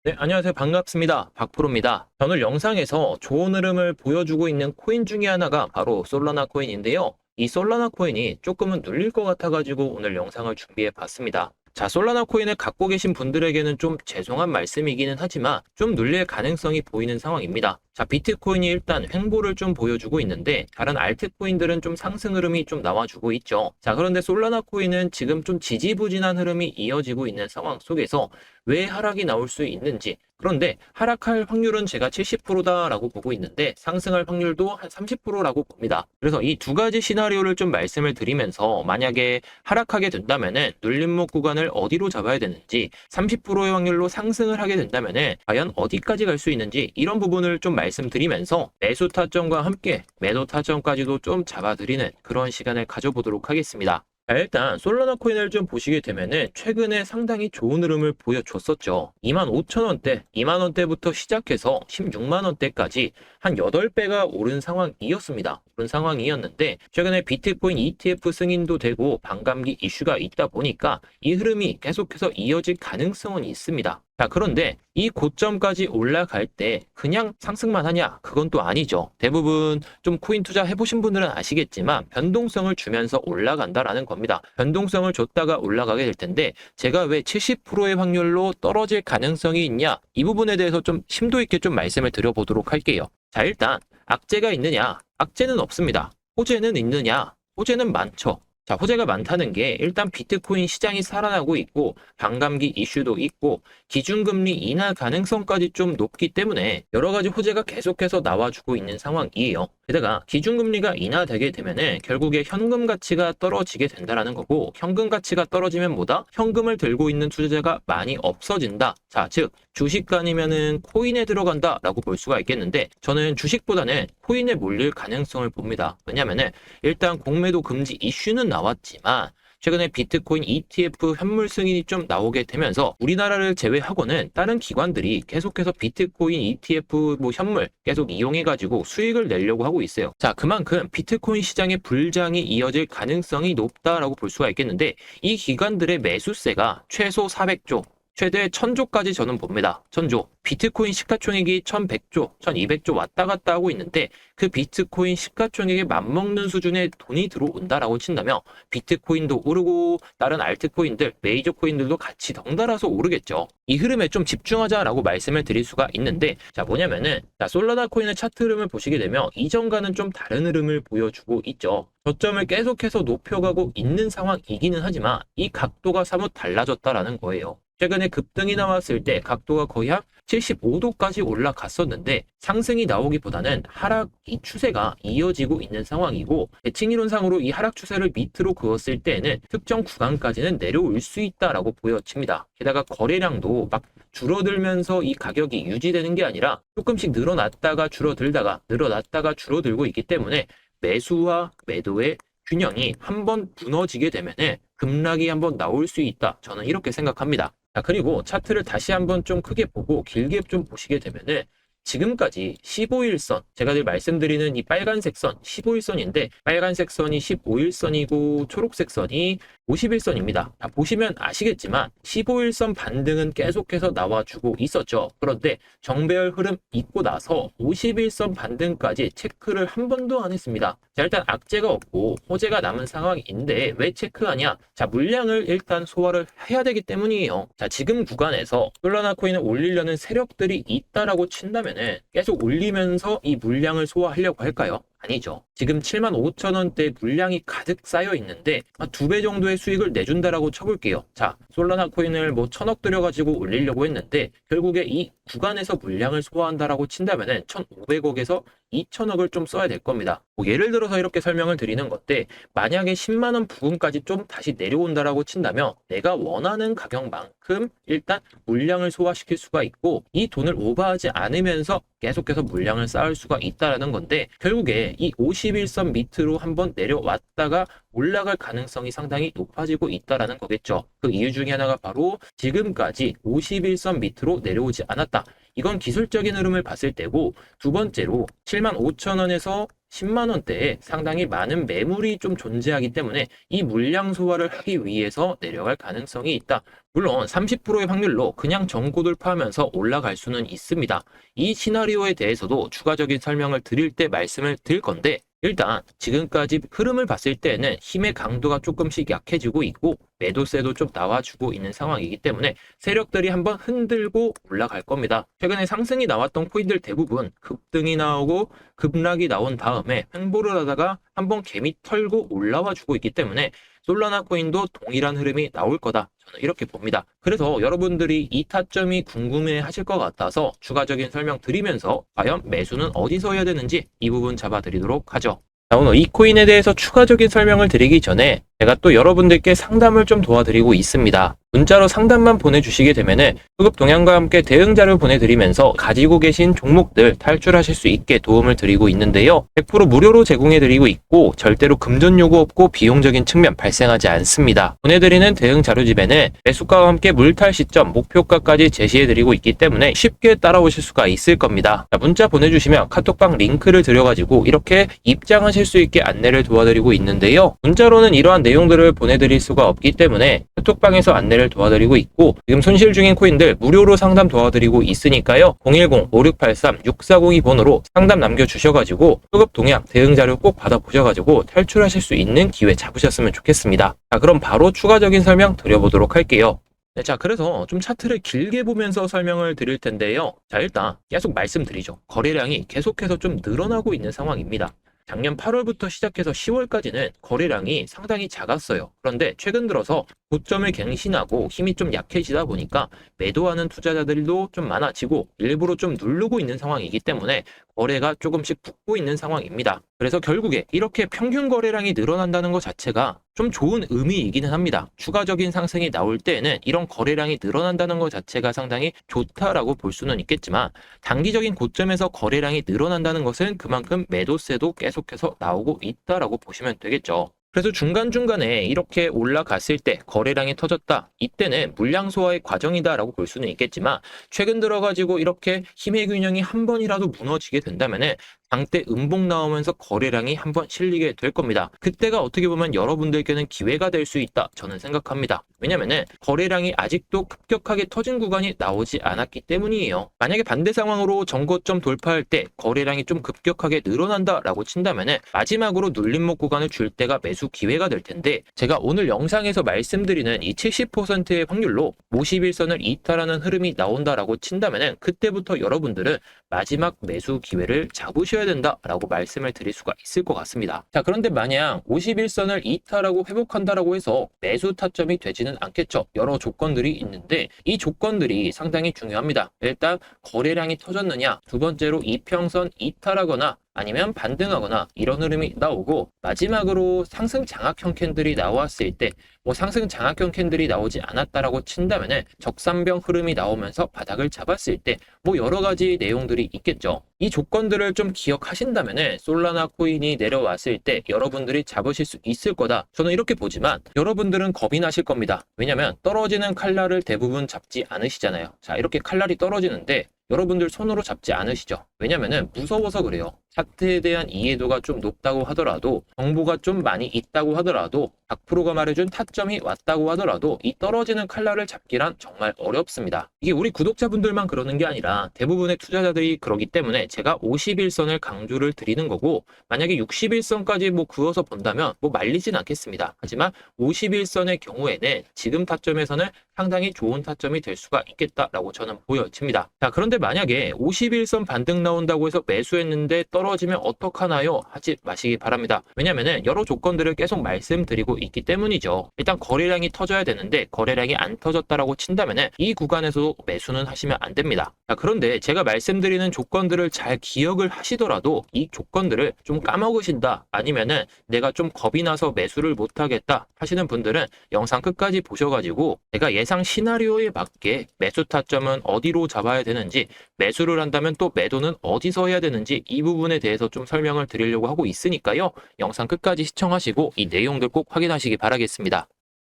네, 안녕하세요. 반갑습니다. 박프로입니다. 오늘 영상에서 좋은 흐름을 보여주고 있는 코인 중에 하나가 바로 솔라나 코인인데요. 이 솔라나 코인이 조금은 눌릴 것 같아가지고 오늘 영상을 준비해 봤습니다. 자, 솔라나 코인을 갖고 계신 분들에게는 좀 죄송한 말씀이기는 하지만 좀 눌릴 가능성이 보이는 상황입니다. 자, 비트코인이 일단 횡보를 좀 보여주고 있는데 다른 알트코인들은 좀 상승 흐름이 좀 나와주고 있죠. 자, 그런데 솔라나 코인은 지금 좀 지지부진한 흐름이 이어지고 있는 상황 속에서 왜 하락이 나올 수 있는지, 그런데 하락할 확률은 제가 70%다라고 보고 있는데 상승할 확률도 한 30%라고 봅니다. 그래서 이 두 가지 시나리오를 좀 말씀을 드리면서 만약에 하락하게 된다면은 눌림목 구간을 어디로 잡아야 되는지, 30%의 확률로 상승을 하게 된다면은 과연 어디까지 갈 수 있는지, 이런 부분을 좀 말씀드리면서 매수 타점과 함께 매도 타점까지도 좀 잡아드리는 그런 시간을 가져보도록 하겠습니다. 자, 일단 솔라나 코인을 좀 보시게 되면은 최근에 상당히 좋은 흐름을 보여줬었죠. 25,000원대, 2만원대부터 시작해서 16만원대까지 한 8배가 오른 상황이었습니다. 그런 상황이었는데 최근에 비트코인 ETF 승인도 되고 반감기 이슈가 있다 보니까 이 흐름이 계속해서 이어질 가능성은 있습니다. 자, 그런데 이 고점까지 올라갈 때 그냥 상승만 하냐? 그건 또 아니죠. 대부분 좀 코인 투자 해보신 분들은 아시겠지만 변동성을 주면서 올라간다라는 겁니다. 변동성을 줬다가 올라가게 될 텐데 제가 왜 70%의 확률로 떨어질 가능성이 있냐? 이 부분에 대해서 좀 심도 있게 좀 말씀을 드려보도록 할게요. 자, 일단 악재가 있느냐? 악재는 없습니다. 호재는 있느냐? 호재는 많죠. 자, 호재가 많다는 게 일단 비트코인 시장이 살아나고 있고 반감기 이슈도 있고 기준금리 인하 가능성까지 좀 높기 때문에 여러 가지 호재가 계속해서 나와주고 있는 상황이에요. 게다가 기준금리가 인하되게 되면은 결국에 현금 가치가 떨어지게 된다라는 거고, 현금 가치가 떨어지면 뭐다? 현금을 들고 있는 투자자가 많이 없어진다. 자, 즉 주식 아니면은 코인에 들어간다라고 볼 수가 있겠는데 저는 주식보다는 코인에 몰릴 가능성을 봅니다. 왜냐면은 일단 공매도 금지 이슈는 나왔지만 최근에 비트코인 ETF 현물 승인이 좀 나오게 되면서 우리나라를 제외하고는 다른 기관들이 계속해서 비트코인 ETF 현물 계속 이용해가지고 수익을 내려고 하고 있어요. 자, 그만큼 비트코인 시장의 불장이 이어질 가능성이 높다라고 볼 수가 있겠는데 이 기관들의 매수세가 최소 400조, 최대 1000조까지 저는 봅니다. 1000조. 비트코인 시가총액이 1100조, 1200조 왔다 갔다 하고 있는데 그 비트코인 시가총액에 맞먹는 수준의 돈이 들어온다라고 친다면 비트코인도 오르고 다른 알트코인들, 메이저 코인들도 같이 덩달아서 오르겠죠. 이 흐름에 좀 집중하자라고 말씀을 드릴 수가 있는데, 자, 뭐냐면은 자, 솔라나 코인의 차트 흐름을 보시게 되면 이전과는 좀 다른 흐름을 보여주고 있죠. 저점을 계속해서 높여가고 있는 상황이기는 하지만 이 각도가 사뭇 달라졌다라는 거예요. 최근에 급등이 나왔을 때 각도가 거의 한 75도까지 올라갔었는데 상승이 나오기보다는 하락 이 추세가 이어지고 있는 상황이고, 대칭이론상으로 이 하락 추세를 밑으로 그었을 때에는 특정 구간까지는 내려올 수 있다라고 보여집니다. 게다가 거래량도 막 줄어들면서 이 가격이 유지되는 게 아니라 조금씩 늘어났다가 줄어들다가 늘어났다가 줄어들고 있기 때문에 매수와 매도의 균형이 한번 무너지게 되면은 급락이 한번 나올 수 있다. 저는 이렇게 생각합니다. 자, 그리고 차트를 다시 한번 좀 크게 보고 길게 좀 보시게 되면은 지금까지 15일선, 제가 늘 말씀드리는 이 빨간색 선 15일선인데 빨간색 선이 15일선이고 초록색 선이 50일선입니다. 자, 보시면 아시겠지만 15일선 반등은 계속해서 나와주고 있었죠. 그런데 정배열 흐름 있고 나서 50일선 반등까지 체크를 한 번도 안 했습니다. 자, 일단 악재가 없고 호재가 남은 상황인데 왜 체크하냐? 자, 물량을 일단 소화를 해야 되기 때문이에요. 자, 지금 구간에서 솔라나 코인을 올리려는 세력들이 있다라고 친다면은 계속 올리면서 이 물량을 소화하려고 할까요? 아니죠. 지금 75,000원대 물량이 가득 쌓여 있는데 한 2배 정도의 수익을 내준다라고 쳐볼게요. 자, 솔라나 코인을 1000억 들여가지고 올리려고 했는데 결국에 이 구간에서 물량을 소화한다라고 친다면은 1,500억에서 2,000억을 좀 써야 될 겁니다. 예를 들어서 이렇게 설명을 드리는 건데 만약에 10만원 부근까지 좀 다시 내려온다라고 친다면 내가 원하는 가격만큼 일단 물량을 소화시킬 수가 있고 이 돈을 오버하지 않으면서 계속해서 물량을 쌓을 수가 있다라는 건데 결국에 이 51선 밑으로 한번 내려왔다가 올라갈 가능성이 상당히 높아지고 있다라는 거겠죠. 그 이유 중에 하나가 바로 지금까지 51선 밑으로 내려오지 않았다. 이건 기술적인 흐름을 봤을 때고, 두 번째로 75,000원에서 10만 원대에 상당히 많은 매물이 좀 존재하기 때문에 이 물량 소화를 하기 위해서 내려갈 가능성이 있다. 물론 30%의 확률로 그냥 전고 돌파하면서 올라갈 수는 있습니다. 이 시나리오에 대해서도 추가적인 설명을 드릴 때 말씀을 드릴 건데, 일단 지금까지 흐름을 봤을 때는 힘의 강도가 조금씩 약해지고 있고 매도세도 좀 나와주고 있는 상황이기 때문에 세력들이 한번 흔들고 올라갈 겁니다. 최근에 상승이 나왔던 코인들 대부분 급등이 나오고 급락이 나온 다음에 횡보를 하다가 한번 개미 털고 올라와 주고 있기 때문에 솔라나 코인도 동일한 흐름이 나올 거다. 저는 이렇게 봅니다. 그래서 여러분들이 이 타점이 궁금해 하실 것 같아서 추가적인 설명 드리면서 과연 매수는 어디서 해야 되는지 이 부분 잡아드리도록 하죠. 자, 오늘 이 코인에 대해서 추가적인 설명을 드리기 전에 제가 또 여러분들께 상담을 좀 도와드리고 있습니다. 문자로 상담만 보내주시게 되면은 수급 동향과 함께 대응 자료 보내드리면서 가지고 계신 종목들 탈출하실 수 있게 도움을 드리고 있는데요. 100% 무료로 제공해드리고 있고 절대로 금전 요구 없고 비용적인 측면 발생하지 않습니다. 보내드리는 대응 자료집에는 매수가와 함께 물탈 시점, 목표가까지 제시해드리고 있기 때문에 쉽게 따라오실 수가 있을 겁니다. 자, 문자 보내주시면 카톡방 링크를 드려가지고 이렇게 입장하실 수 있게 안내를 도와드리고 있는데요. 문자로는 이러한 내용들을 보내드릴 수가 없기 때문에 카톡방에서 안내를 도와드리고 있고 지금 손실 중인 코인들 무료로 상담 도와드리고 있으니까요. 010-5683-6402번으로 상담 남겨주셔가지고 수급 동향 대응 자료 꼭 받아보셔가지고 탈출하실 수 있는 기회 잡으셨으면 좋겠습니다. 자, 그럼 바로 추가적인 설명 드려보도록 할게요. 네, 자, 그래서 좀 차트를 길게 보면서 설명을 드릴 텐데요. 자, 일단 계속 말씀드리죠. 거래량이 계속해서 좀 늘어나고 있는 상황입니다. 작년 8월부터 시작해서 10월까지는 거래량이 상당히 작았어요. 그런데 최근 들어서 고점을 갱신하고 힘이 좀 약해지다 보니까 매도하는 투자자들도 좀 많아지고 일부러 좀 누르고 있는 상황이기 때문에 거래가 조금씩 붙고 있는 상황입니다. 그래서 결국에 이렇게 평균 거래량이 늘어난다는 것 자체가 좀 좋은 의미이기는 합니다. 추가적인 상승이 나올 때에는 이런 거래량이 늘어난다는 것 자체가 상당히 좋다라고 볼 수는 있겠지만 단기적인 고점에서 거래량이 늘어난다는 것은 그만큼 매도세도 계속해서 나오고 있다라고 보시면 되겠죠. 그래서 중간중간에 이렇게 올라갔을 때 거래량이 터졌다. 이때는 물량 소화의 과정이다라고 볼 수는 있겠지만 최근 들어가지고 이렇게 힘의 균형이 한 번이라도 무너지게 된다면은 장대 음봉 나오면서 거래량이 한번 실리게 될 겁니다. 그때가 어떻게 보면 여러분들께는 기회가 될 수 있다. 저는 생각합니다. 왜냐면은 거래량이 아직도 급격하게 터진 구간이 나오지 않았기 때문이에요. 만약에 반대 상황으로 전고점 돌파할 때 거래량이 좀 급격하게 늘어난다라고 친다면은 마지막으로 눌림목 구간을 줄 때가 매수 기회가 될 텐데 제가 오늘 영상에서 말씀드리는 이 70%의 확률로 51선을 이탈하는 흐름이 나온다라고 친다면은 그때부터 여러분들은 마지막 매수 기회를 잡으셔야 된다라고 말씀을 드릴 수가 있을 것 같습니다. 자, 그런데 만약 51선을 이탈하고 회복한다라고 해서 매수 타점이 되지는 않겠죠. 여러 조건들이 있는데 이 조건들이 상당히 중요합니다. 일단 거래량이 터졌느냐, 두 번째로 이평선 이탈하거나 아니면 반등하거나 이런 흐름이 나오고 마지막으로 상승 장악형 캔들이 나왔을 때 상승 장악형 캔들이 나오지 않았다라고 친다면은 적산병 흐름이 나오면서 바닥을 잡았을 때 여러 가지 내용들이 있겠죠. 이 조건들을 좀 기억하신다면은 솔라나 코인이 내려왔을 때 여러분들이 잡으실 수 있을 거다. 저는 이렇게 보지만 여러분들은 겁이 나실 겁니다. 왜냐면 떨어지는 칼날을 대부분 잡지 않으시잖아요. 자, 이렇게 칼날이 떨어지는데 여러분들 손으로 잡지 않으시죠? 왜냐면은 무서워서 그래요. 차트에 대한 이해도가 좀 높다고 하더라도 정보가 좀 많이 있다고 하더라도 박프로가 말해준 타점이 왔다고 하더라도 이 떨어지는 칼날을 잡기란 정말 어렵습니다. 이게 우리 구독자분들만 그러는 게 아니라 대부분의 투자자들이 그러기 때문에 제가 51선을 강조를 드리는 거고 만약에 61선까지 그어서 본다면 말리진 않겠습니다. 하지만 51선의 경우에는 지금 타점에서는 상당히 좋은 타점이 될 수가 있겠다라고 저는 보여집니다. 자, 그런데 만약에 51선 반등 나온다고 해서 매수했는데 떨어지면 어떡하나요? 하지 마시기 바랍니다. 왜냐면은 여러 조건들을 계속 말씀드리고 있기 때문이죠. 일단 거래량이 터져야 되는데 거래량이 안 터졌다라고 친다면은 이 구간에서도 매수는 하시면 안 됩니다. 자, 그런데 제가 말씀드리는 조건들을 잘 기억을 하시더라도 이 조건들을 좀 까먹으신다 아니면은 내가 좀 겁이 나서 매수를 못 하겠다 하시는 분들은 영상 끝까지 보셔가지고 제가 예상 시나리오에 맞게 매수 타점은 어디로 잡아야 되는지 매수를 한다면 또 매도는 어디서 해야 되는지 이 부분에 대해서 좀 설명을 드리려고 하고 있으니까요. 영상 끝까지 시청하시고 이 내용들 꼭 확인하시기 바라겠습니다.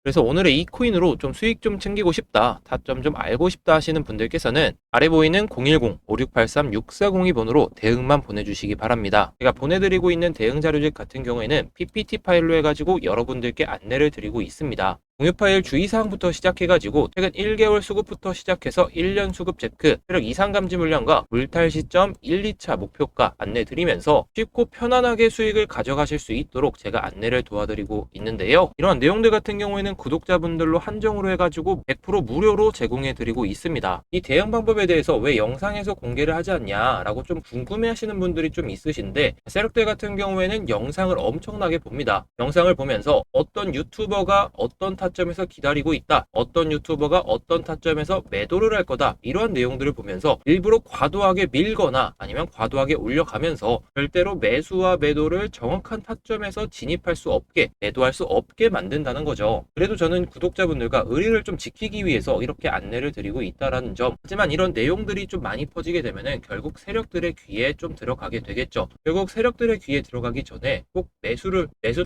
그래서 오늘의 이 코인으로 좀 수익 좀 챙기고 싶다, 타점 좀 알고 싶다 하시는 분들께서는 아래 보이는 010-5683-6402번으로 대응만 보내주시기 바랍니다. 제가 보내드리고 있는 대응 자료집 같은 경우에는 PPT 파일로 해가지고 여러분들께 안내를 드리고 있습니다. 공유 파일 주의사항부터 시작해가지고 최근 1개월 수급부터 시작해서 1년 수급 체크, 세력 이상 감지 물량과 물탈 시점, 1, 2차 목표가 안내 드리면서 쉽고 편안하게 수익을 가져가실 수 있도록 제가 안내를 도와드리고 있는데요. 이러한 내용들 같은 경우에는 구독자분들로 한정으로 해가지고 100% 무료로 제공해 드리고 있습니다. 이 대응 방법에 대해서 왜 영상에서 공개를 하지 않냐라고 좀 궁금해 하시는 분들이 좀 있으신데, 세력들 같은 경우에는 영상을 엄청나게 봅니다. 영상을 보면서 어떤 유튜버가 어떤 타점에서 기다리고 있다, 어떤 유튜버가 어떤 타점에서 매도를 할 거다, 이러한 내용들을 보면서 일부러 과도하게 밀거나 아니면 과도하게 올려가면서 절대로 매수와 매도를 정확한 타점에서 진입할 수 없게, 매도할 수 없게 만든다는 거죠. 그래도 저는 구독자분들과 의리를 좀 지키기 위해서 이렇게 안내를 드리고 있다라는 점. 하지만 이런 내용들이 좀 많이 퍼지게 되면은 결국 세력들의 귀에 좀 들어가게 되겠죠. 결국 세력들의 귀에 들어가기 전에 꼭 매수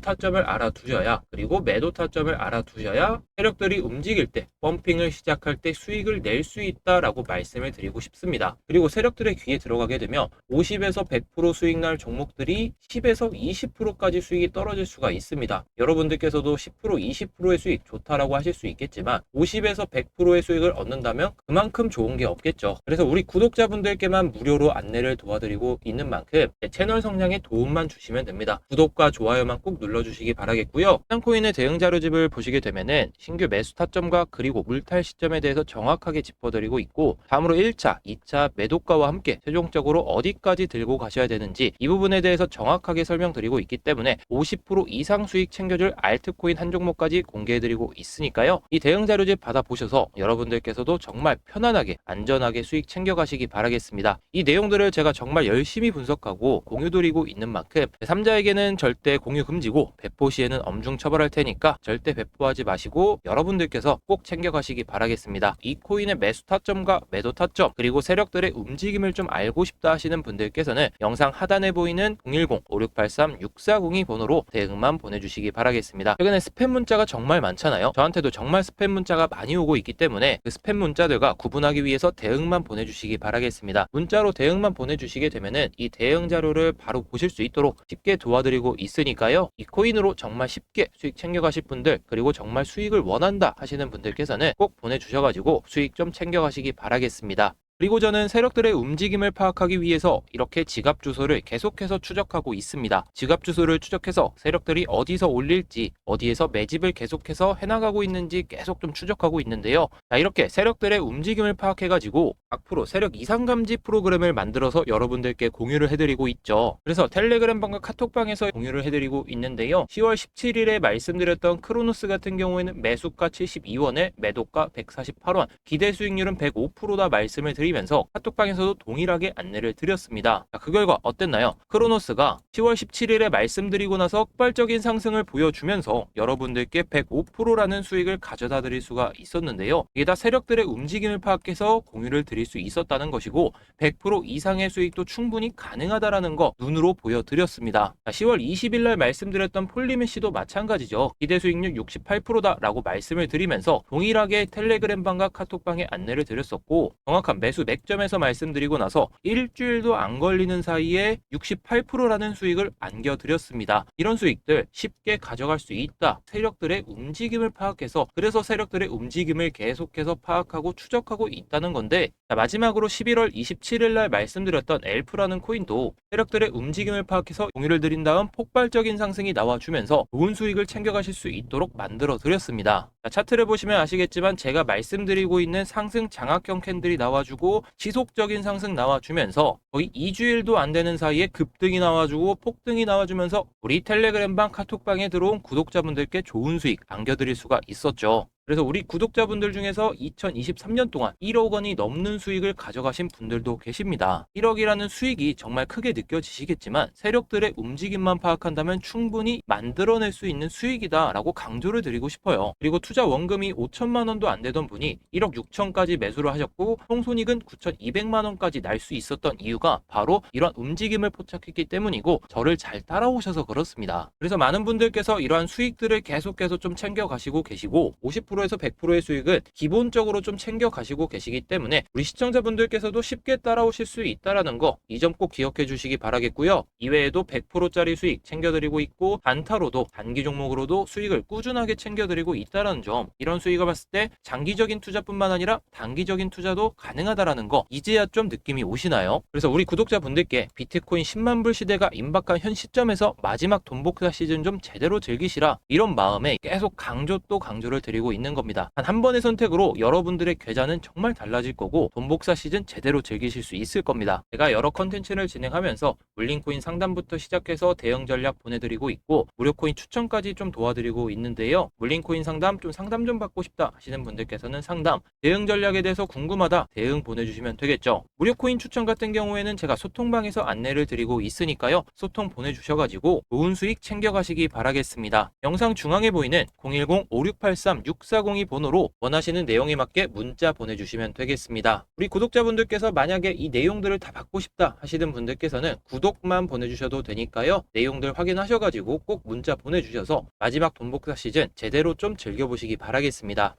타점을 알아두셔야, 그리고 매도 타점을 알아두셔야 세력들이 움직일 때, 펌핑을 시작할 때 수익을 낼 수 있다라고 말씀을 드리고 싶습니다. 그리고 세력들의 귀에 들어가게 되면 50에서 100% 수익 날 종목들이 10에서 20%까지 수익이 떨어질 수가 있습니다. 여러분들께서도 10%, 20%의 수익 좋다라고 하실 수 있겠지만 50에서 100%의 수익을 얻는다면 그만큼 좋은 게 없겠죠. 그래서 우리 구독자분들께만 무료로 안내를 도와드리고 있는 만큼 채널 성장에 도움만 주시면 됩니다. 구독과 좋아요만 꼭 눌러주시기 바라겠고요. 해당코인의 대응 자료집을 보시게 되면은 신규 매수 타점과 그리고 물탈 시점에 대해서 정확하게 짚어드리고 있고, 다음으로 1차, 2차 매도가와 함께 최종적으로 어디까지 들고 가셔야 되는지 이 부분에 대해서 정확하게 설명드리고 있기 때문에 50% 이상 수익 챙겨줄 알트코인 한 종목까지 공개해드리고 있으니까요. 이 대응 자료집 받아보셔서 여러분들께서도 정말 편안하게 안전하게 수익 챙겨가시기 바라겠습니다. 이 내용들을 제가 정말 열심히 분석하고 공유드리고 있는 만큼 제3자에게는 절대 공유 금지고 배포 시에는 엄중 처벌할 테니까 절대 배포하지 마시고 여러분들께서 꼭 챙겨가시기 바라겠습니다. 이 코인의 매수 타점과 매도 타점, 그리고 세력들의 움직임을 좀 알고 싶다 하시는 분들께서는 영상 하단에 보이는 010-5683-6402번으로 대응만 보내주시기 바라겠습니다. 최근에 스팸 문자가 정말 많잖아요. 저한테도 정말 스팸 문자가 많이 오고 있기 때문에 그 스팸 문자들과 구분하기 위해서 대응만 보내주시기 바라겠습니다. 문자로 대응만 보내주시게 되면은 이 대응 자료를 바로 보실 수 있도록 쉽게 도와드리고 있으니까요. 이 코인으로 정말 쉽게 수익 챙겨가실 분들, 그리고 정말 수익을 원한다 하시는 분들께서는 꼭 보내주셔가지고 수익 좀 챙겨가시기 바라겠습니다. 그리고 저는 세력들의 움직임을 파악하기 위해서 이렇게 지갑 주소를 계속해서 추적하고 있습니다. 지갑 주소를 추적해서 세력들이 어디서 올릴지, 어디에서 매집을 계속해서 해나가고 있는지 계속 좀 추적하고 있는데요. 자, 이렇게 세력들의 움직임을 파악해가지고 앞으로 세력 이상 감지 프로그램을 만들어서 여러분들께 공유를 해드리고 있죠. 그래서 텔레그램방과 카톡방에서 공유를 해드리고 있는데요. 10월 17일에 말씀드렸던 크로노스 같은 경우에는 매수가 72원에 매도가 148원, 기대 수익률은 105%다 말씀을 드리면서 카톡방에서도 동일하게 안내를 드렸습니다. 자, 그 결과 어땠나요? 크로노스가 10월 17일에 말씀드리고 나서 폭발적인 상승을 보여주면서 여러분들께 105%라는 수익을 가져다 드릴 수가 있었는데요. 이게 다 세력들의 움직임을 파악해서 공유를 드릴 수 있었다는 것이고, 100% 이상의 수익도 충분히 가능하다라는 거 눈으로 보여드렸습니다. 자, 10월 20일 날 말씀드렸던 폴리메시도 마찬가지죠. 기대 수익률 68%다 라고 말씀을 드리면서 동일하게 텔레그램방과 카톡방에 안내를 드렸었고, 정확한 매수 맥점에서 말씀드리고 나서 일주일도 안 걸리는 사이에 68%라는 수익을 안겨드렸습니다. 이런 수익들 쉽게 가져갈 수 있다. 세력들의 움직임을 파악해서, 그래서 세력들의 움직임을 계속해서 파악하고 추적하고 있다는 건데, 자, 마지막으로 11월 27일 날 말씀드렸던 엘프라는 코인도 세력들의 움직임을 파악해서 공유를 드린 다음 폭발적인 상승이 나와주면서 좋은 수익을 챙겨가실 수 있도록 만들어 드렸습니다. 자, 차트를 보시면 아시겠지만 제가 말씀드리고 있는 상승 장악형 캔들이 나와주고 지속적인 상승 나와주면서 거의 2주일도 안 되는 사이에 급등이 나와주고 폭등이 나와주면서 우리 텔레그램방 카톡방에 들어온 구독자분들께 좋은 수익 안겨드릴 수가 있었죠. 그래서 우리 구독자분들 중에서 2023년 동안 1억 원이 넘는 수익을 가져가신 분들도 계십니다. 1억이라는 수익이 정말 크게 느껴지시겠지만 세력들의 움직임만 파악한다면 충분히 만들어낼 수 있는 수익이다 라고 강조를 드리고 싶어요. 그리고 투자 원금이 5천만 원도 안 되던 분이 1억 6천까지 매수를 하셨고 총손익은 9,200만 원까지 날 수 있었던 이유가 바로 이러한 움직임을 포착했기 때문이고, 저를 잘 따라오셔서 그렇습니다. 그래서 많은 분들께서 이러한 수익들을 계속해서 좀 챙겨가시고 계시고, 50% 50%에서 100%의 수익은 기본적으로 좀 챙겨 가시고 계시기 때문에 우리 시청자분들께서도 쉽게 따라오실 수 있다라는 거, 이 점 꼭 기억해 주시기 바라겠고요. 이외에도 100%짜리 수익 챙겨드리고 있고, 단타로도 단기 종목으로도 수익을 꾸준하게 챙겨드리고 있다라는 점, 이런 수익을 봤을 때 장기적인 투자뿐만 아니라 단기적인 투자도 가능하다라는 거, 이제야 좀 느낌이 오시나요? 그래서 우리 구독자분들께 비트코인 10만 불 시대가 임박한 현 시점에서 마지막 돈 복사 시즌 좀 제대로 즐기시라, 이런 마음에 계속 강조 또 강조를 드리고 있는 겁니다. 단 한 번의 선택으로 여러분들의 계좌는 정말 달라질 거고, 돈 복사 시즌 제대로 즐기실 수 있을 겁니다. 제가 여러 컨텐츠를 진행하면서 물린코인 상담부터 시작해서 대응 전략 보내드리고 있고, 무료 코인 추천까지 좀 도와드리고 있는데요. 물린코인 상담 좀 받고 싶다 하시는 분들께서는 상담, 대응 전략에 대해서 궁금하다 대응 보내주시면 되겠죠. 무료 코인 추천 같은 경우에는 제가 소통방에서 안내를 드리고 있으니까요. 소통 보내주셔가지고 좋은 수익 챙겨가시기 바라겠습니다. 영상 중앙에 보이는 010-5683-6402 번호로 원하시는 내용에 맞게 문자 보내주시면 되겠습니다. 우리 구독자분들께서 만약에 이 내용들을 다 받고 싶다 하시는 분들께서는 구독만 보내주셔도 되니까요. 내용들 확인하셔가지고 꼭 문자 보내주셔서 마지막 돈 복사 시즌 제대로 좀 즐겨보시기 바라겠습니다.